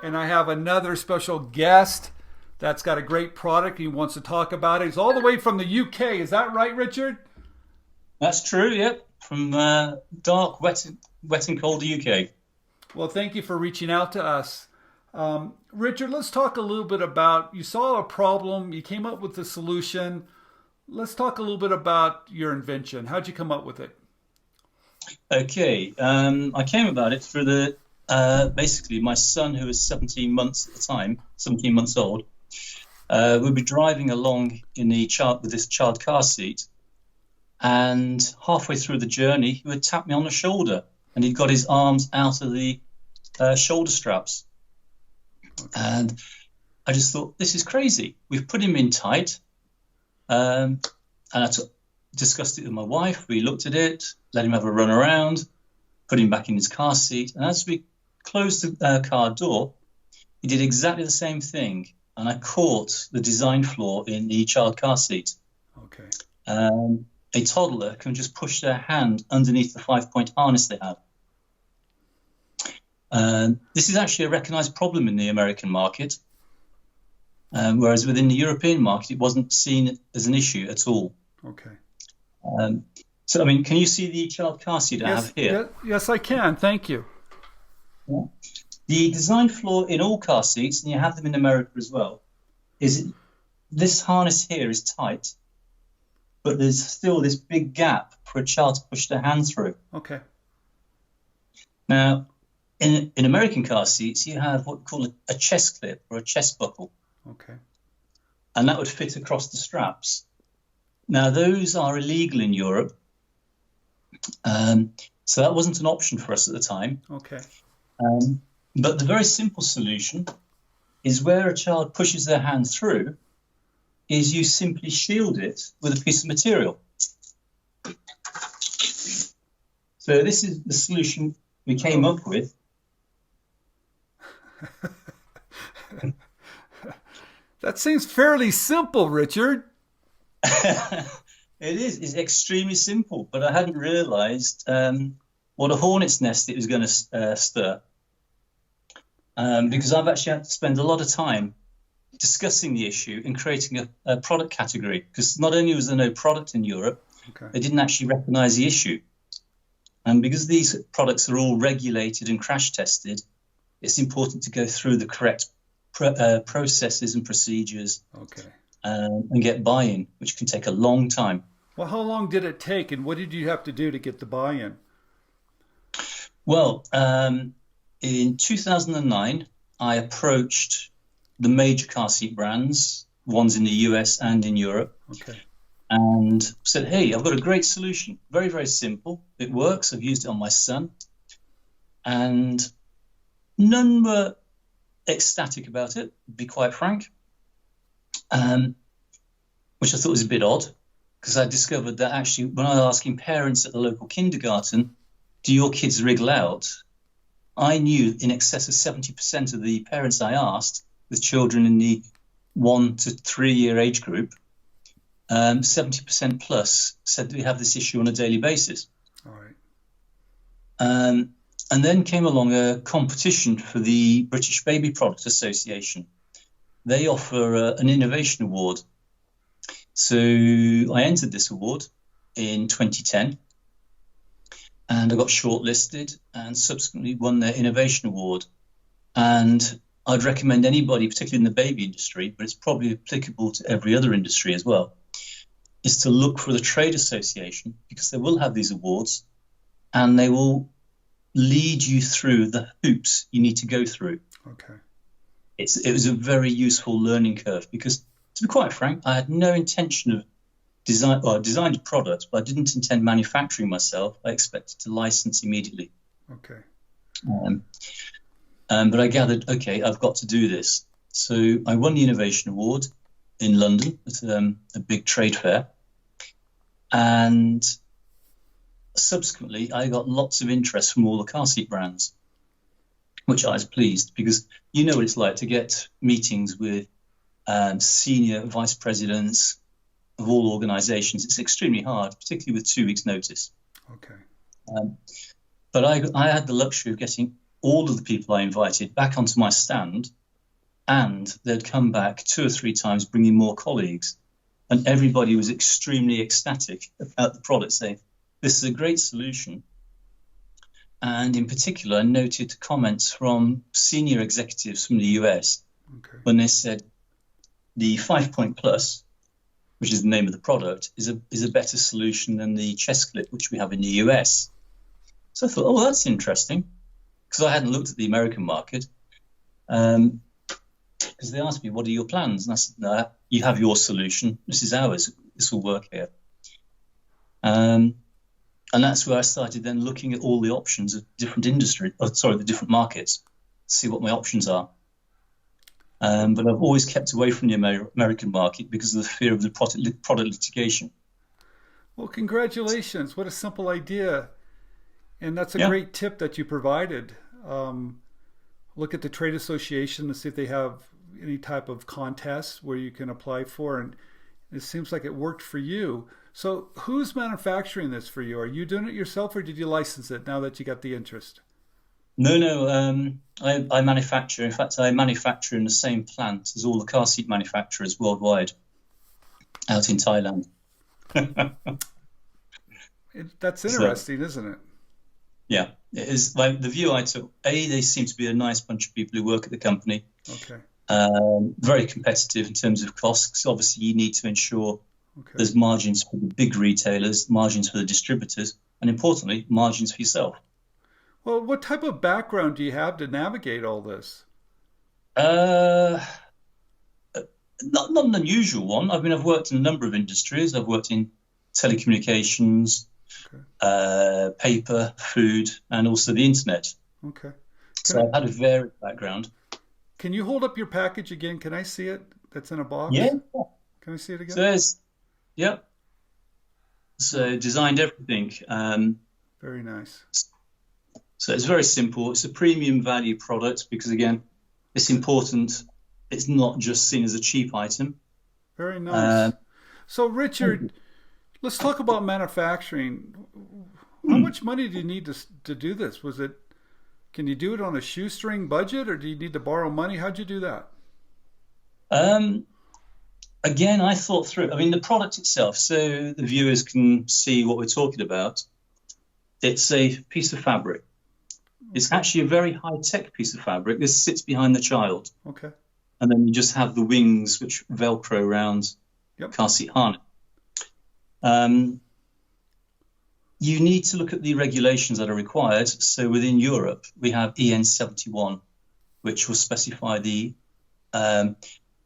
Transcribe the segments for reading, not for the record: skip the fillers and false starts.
and I have another special guest that's got a great product. He wants to talk about it. He's all the way from the UK. Is that right, Richard? That's true, yep. From dark, wet and cold UK. Well, thank you for reaching out to us. Richard, let's talk a little bit about, you saw a problem, you came up with a solution. Let's talk a little bit about your invention. How'd you come up with it? Okay, I came about it through basically my son, who was 17 months at the time, 17 months old. We'd be driving along with this child car seat, and halfway through the journey, he would tap me on the shoulder, and he'd got his arms out of the shoulder straps. And I just thought, this is crazy. We've put him in tight. And I discussed it with my wife. We looked at it, let him have a run around, put him back in his car seat. And as we closed the car door, he did exactly the same thing. And I caught the design flaw in the child car seat. Okay. A toddler can just push their hand underneath the 5-point harness they have. This is actually a recognized problem in the American market, whereas within the European market, it wasn't seen as an issue at all. Okay. So, I mean, can you see the child car seat I have here? Yes, I can. Thank you. Yeah. The design flaw in all car seats, and you have them in America as well, is this harness here is tight, but there's still this big gap for a child to push their hand through. Okay. Now, in American car seats, you have what we call a chest clip or a chest buckle. Okay. And that would fit across the straps. Now, those are illegal in Europe. So that wasn't an option for us at the time. Okay. But the very simple solution is where a child pushes their hand through is you simply shield it with a piece of material. So this is the solution we came up with. That seems fairly simple, Richard. It is. It's extremely simple, but I hadn't realized what a hornet's nest it was going to stir. Because I've actually had to spend a lot of time discussing the issue and creating a product category. Because not only was there no product in Europe, they didn't actually recognize the issue. And because these products are all regulated and crash tested, it's important to go through the correct processes and procedures and get buy-in, which can take a long time. Well, how long did it take, and what did you have to do to get the buy-in? Well, in 2009, I approached the major car seat brands, ones in the US and in Europe, and said, hey, I've got a great solution. Very, very simple. It works. I've used it on my son. And none were ecstatic about it, to be quite frank, which I thought was a bit odd, because I discovered that actually when I was asking parents at the local kindergarten, do your kids wriggle out? I knew in excess of 70% of the parents I asked, with children in the 1 to 3 year age group, 70% plus said they have this issue on a daily basis. All right. And then came along a competition for the British Baby Product Association. They offer an innovation award. So I entered this award in 2010, and I got shortlisted and subsequently won their innovation award. And I'd recommend anybody, particularly in the baby industry, but it's probably applicable to every other industry as well, is to look for the trade association, because they will have these awards and they will lead you through the hoops you need to go through. Okay. It was a very useful learning curve, because to be quite frank, I had no intention of I designed a product, but I didn't intend manufacturing myself. I expected to license immediately. Okay. But I gathered, okay, I've got to do this. So I won the Innovation Award in London at a big trade fair. And subsequently, I got lots of interest from all the car seat brands, which I was pleased, because you know what it's like to get meetings with senior vice presidents of all organizations. It's extremely hard, particularly with 2 weeks notice. Okay. But I had the luxury of getting all of the people I invited back onto my stand, and they'd come back 2 or 3 times bringing more colleagues. And everybody was extremely ecstatic about the product, saying, this is a great solution. And in particular, I noted comments from senior executives from the US when they said the 5-point plus, which is the name of the product, is a better solution than the chest clip, which we have in the US. So I thought, oh, that's interesting, because I hadn't looked at the American market. Because they asked me, what are your plans? And I said, no, you have your solution. This is ours. This will work here. And that's where I started then looking at all the options of different the different markets, to see what my options are. But I've always kept away from the American market because of the fear of the product litigation. Well, congratulations. What a simple idea. And that's a great tip that you provided. Look at the trade association to see if they have any type of contest where you can apply for. And it seems like it worked for you. So who's manufacturing this for you? Are you doing it yourself, or did you license it now that you got the interest? No. I manufacture. In fact, I manufacture in the same plant as all the car seat manufacturers worldwide out in Thailand. That's interesting, isn't it? Yeah, it is. Like the view I took, they seem to be a nice bunch of people who work at the company. Okay. Very competitive in terms of costs, because obviously you need to ensure there's margins for the big retailers, margins for the distributors, and importantly, margins for yourself. Well, what type of background do you have to navigate all this? Not an unusual one. I've worked in a number of industries. I've worked in telecommunications, paper, food, and also the internet. Okay. So I've had a varied background. Can you hold up your package again? Can I see it? That's in a box? Yeah. Can I see it again? So designed everything. Very nice. So it's very simple. It's a premium value product because, again, it's important. It's not just seen as a cheap item. Very nice. So, Richard, let's talk about manufacturing. How much money do you need to do this? Can you do it on a shoestring budget, or do you need to borrow money? How'd you do that? Again, I thought through. I mean, the product itself, so the viewers can see what we're talking about. It's a piece of fabric. It's actually a very high-tech piece of fabric. This sits behind the child. Okay. And then you just have the wings which Velcro around car seat harness. You need to look at the regulations that are required. So within Europe, we have EN71, which will specify the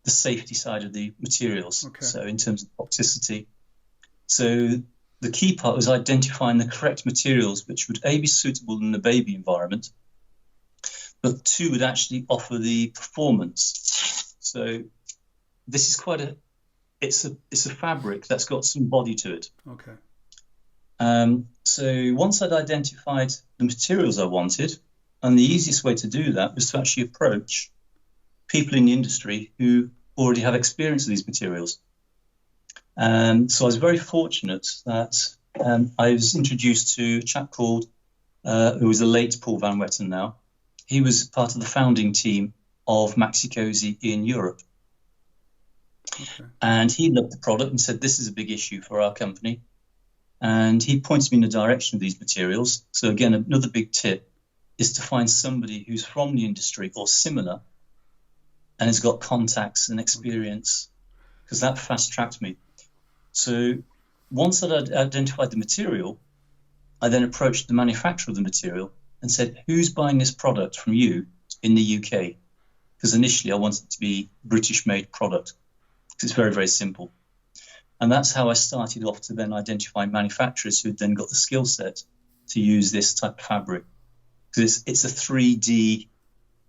safety side of the materials. Okay. So in terms of toxicity. So the key part was identifying the correct materials, which would A, be suitable in the baby environment, but 2, would actually offer the performance. So this is it's a fabric that's got some body to it. Okay. So once I'd identified the materials I wanted, and the easiest way to do that was to actually approach people in the industry who already have experience with these materials. So I was very fortunate that I was introduced to a chap called, who was a late Paul Van Wetten now. He was part of the founding team of Maxi-Cosi in Europe. Okay. And he loved the product and said, this is a big issue for our company. And he pointed me in the direction of these materials. So again, another big tip is to find somebody who's from the industry or similar and has got contacts and experience, because that fast-tracked me. So once I'd identified the material, I then approached the manufacturer of the material and said, who's buying this product from you in the UK? Because initially I wanted it to be British-made product, because it's very, very simple. And that's how I started off to then identify manufacturers who had then got the skill set to use this type of fabric. Because it's a 3D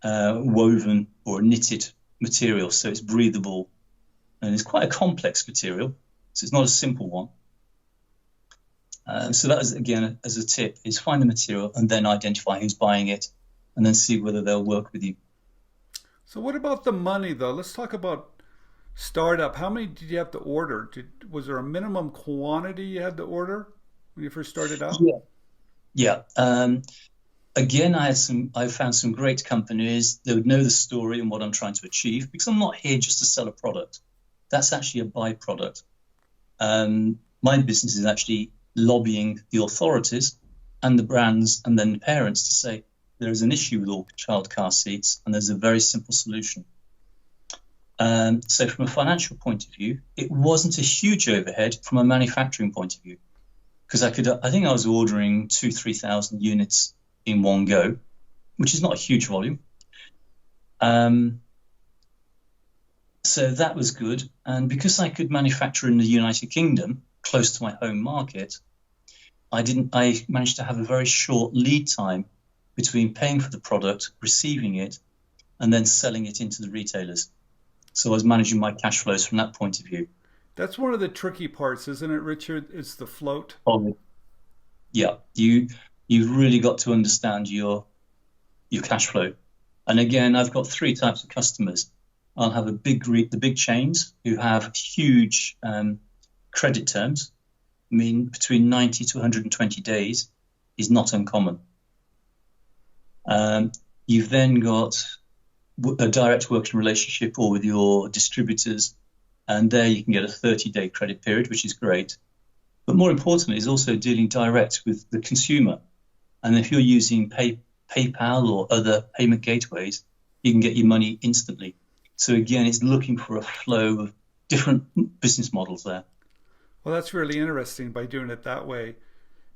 woven or knitted material, so it's breathable. And it's quite a complex material, so it's not a simple one. So that is, again, as a tip, is find the material and then identify who's buying it and then see whether they'll work with you. So what about the money, though? Let's talk about startup. How many did you have to order? Was there a minimum quantity you had to order when you first started out? Yeah. Again, I found some great companies. They would know the story and what I'm trying to achieve, because I'm not here just to sell a product. That's actually a byproduct. My business is actually lobbying the authorities and the brands and then the parents to say there is an issue with all child car seats and there's a very simple solution. So from a financial point of view, it wasn't a huge overhead from a manufacturing point of view, because I think I was ordering 2,000-3,000 units in one go, which is not a huge volume. So that was good. And because I could manufacture in the United Kingdom, close to my home market, I managed to have a very short lead time between paying for the product, receiving it, and then selling it into the retailers. So I was managing my cash flows from that point of view. That's one of the tricky parts, isn't it, Richard? It's the float. Yeah, you've really got to understand your cash flow. And again, I've got three types of customers. I'll have the big chains who have huge credit terms. I mean, between 90 to 120 days is not uncommon. You've then got a direct working relationship or with your distributors, and there you can get a 30-day credit period, which is great. But more importantly, is also dealing direct with the consumer. And if you're using PayPal or other payment gateways, you can get your money instantly. So again, it's looking for a flow of different business models there. Well, that's really interesting by doing it that way.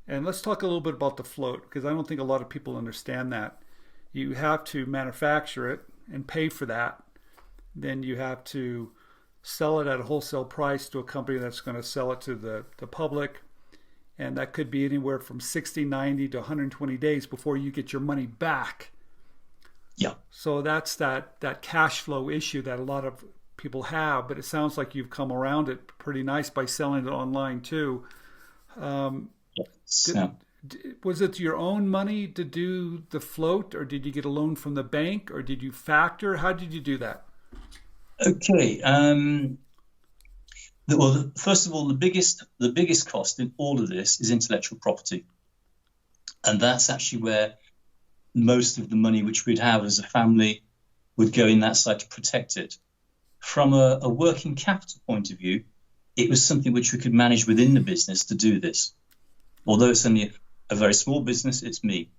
And let's talk a little bit about the float, because I don't think a lot of people understand that. You have to manufacture it and pay for that. Then you have to sell it at a wholesale price to a company that's going to sell it to the public. And that could be anywhere from 60, 90 to 120 days before you get your money back. Yeah. So that's that cash flow issue that a lot of people have, but it sounds like you've come around it pretty nice by selling it online too. Was it your own money to do the float, or did you get a loan from the bank, or did you factor? How did you do that? Okay. First of all, the biggest cost in all of this is intellectual property, and that's actually where most of the money which we'd have as a family would go in that side to protect it. From a working capital point of view, it was something which we could manage within the business to do this. Although it's only a very small business, it's me.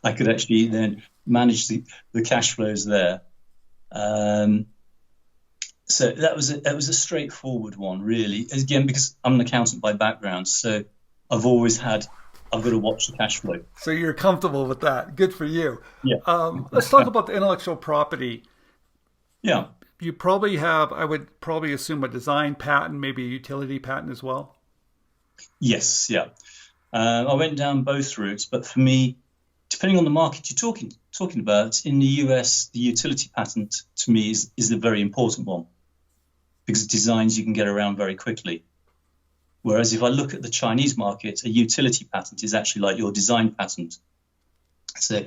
I could actually then manage the cash flows there. So that was a straightforward one, really. Again, because I'm an accountant by background, so I've got to watch the cash flow. So you're comfortable with that. Good for you. Yeah. Let's talk about the intellectual property. Yeah. You probably have, I would probably assume, a design patent, maybe a utility patent as well. Yes, yeah. I went down both routes, but for me, depending on the market you're talking about, in the US, the utility patent to me is the very important one, because designs you can get around very quickly. Whereas if I look at the Chinese market, a utility patent is actually like your design patent. So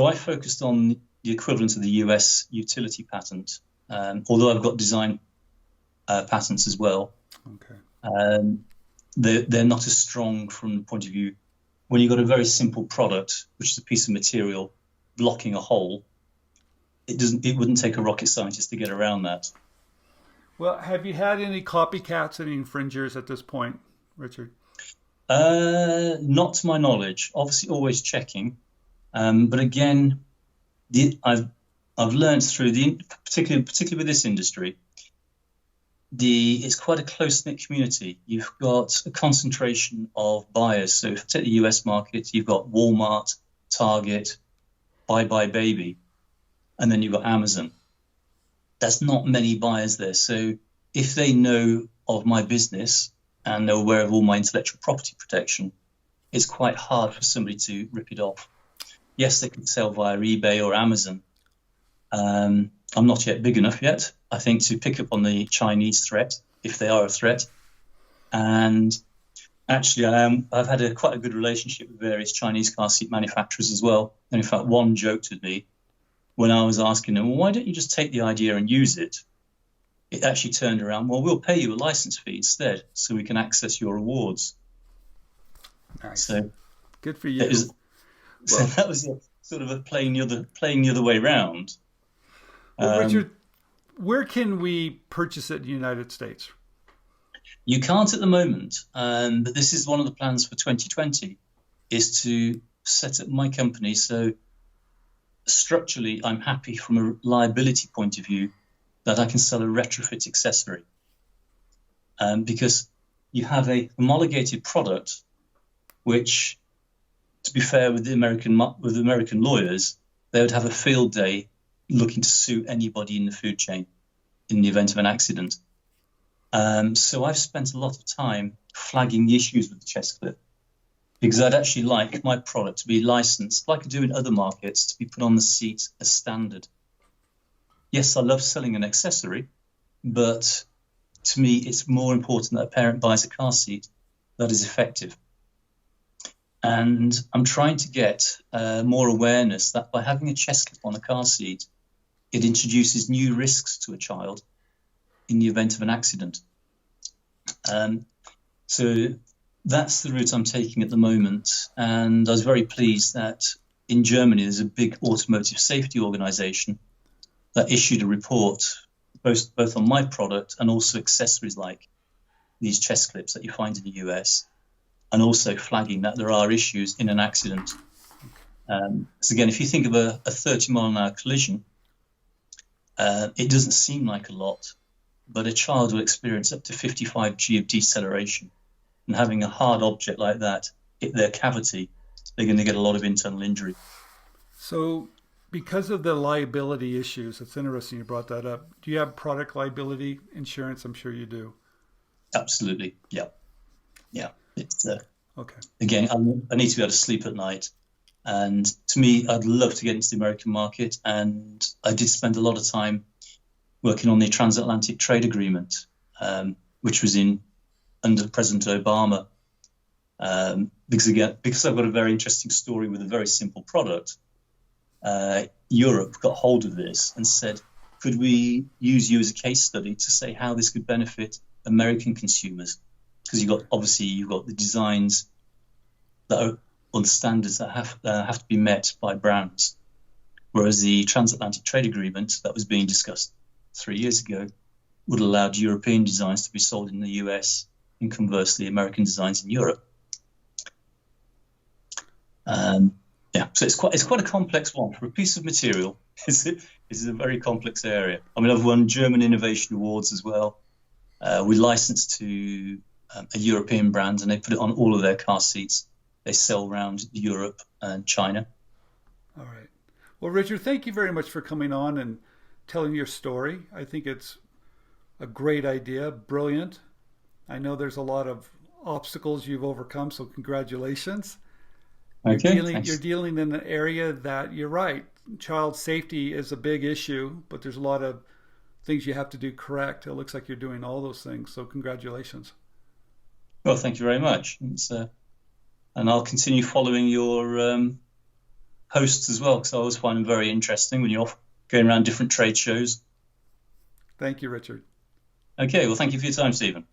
I focused on the equivalent of the US utility patent, although I've got design patents as well. Okay. They're not as strong from the point of view when you've got a very simple product, which is a piece of material blocking a hole. It wouldn't take a rocket scientist to get around that. Well, have you had any copycats, any infringers at this point, Richard? Not to my knowledge. Obviously, always checking. But again, I've learned through particularly with this industry, it's quite a close-knit community. You've got a concentration of buyers. So if you take the US market, you've got Walmart, Target, Bye Bye Baby, and then you've got Amazon. There's not many buyers there. So if they know of my business and they're aware of all my intellectual property protection, it's quite hard for somebody to rip it off. Yes, they can sell via eBay or Amazon. I'm not yet big enough yet, I think, to pick up on the Chinese threat, if they are a threat. And actually, I've had quite a good relationship with various Chinese car seat manufacturers as well. And in fact, one joked with me when I was asking them, well, why don't you just take the idea and use it? It actually turned around, well, we'll pay you a license fee instead so we can access your rewards. Nice. So good for you. So that was sort of playing the other way round. Well, Richard, where can we purchase it in the United States? You can't at the moment, but this is one of the plans for 2020, is to set up my company. So structurally, I'm happy from a liability point of view that I can sell a retrofit accessory, because you have a homologated product, which, to be fair with the American lawyers, they would have a field day looking to sue anybody in the food chain in the event of an accident. So I've spent a lot of time flagging the issues with the chest clip, because I'd actually like my product to be licensed, like I do in other markets, to be put on the seat as standard. Yes, I love selling an accessory, but to me, it's more important that a parent buys a car seat that is effective. And I'm trying to get more awareness that by having a chest clip on a car seat, it introduces new risks to a child in the event of an accident. So that's the route I'm taking at the moment. And I was very pleased that in Germany, there's a big automotive safety organization that issued a report both on my product and also accessories like these chest clips that you find in the US, and also flagging that there are issues in an accident. So again, if you think of a 30 mile an hour collision, it doesn't seem like a lot, but a child will experience up to 55 G of deceleration. And having a hard object like that hit their cavity, they're going to get a lot of internal injury. So because of the liability issues, it's interesting you brought that up. Do you have product liability insurance? I'm sure you do. Absolutely. Yeah. It's okay. Again, I need to be able to sleep at night. And to me, I'd love to get into the American market. And I did spend a lot of time working on the transatlantic trade agreement, which was under President Obama. Because I've got a very interesting story with a very simple product. Europe got hold of this and said, could we use you as a case study to say how this could benefit American consumers? Because you've got the designs that are on standards that have to be met by brands. Whereas the transatlantic trade agreement that was being discussed 3 years ago would allow European designs to be sold in the US and conversely American designs in Europe. So it's quite a complex one. For a piece of material, it's a very complex area. I mean, I've won German Innovation Awards as well. We licensed to a European brand, and they put it on all of their car seats. They sell around Europe and China. All right. Well, Richard, thank you very much for coming on and telling your story. I think it's a great idea, brilliant. I know there's a lot of obstacles you've overcome, so congratulations. Okay, you're dealing in an area that, you're right, child safety is a big issue, but there's a lot of things you have to do correct. It looks like you're doing all those things, so congratulations. Well, thank you very much. And I'll continue following your hosts as well, because I always find them very interesting when you're off going around different trade shows. Thank you, Richard. Okay, well, thank you for your time, Stephen.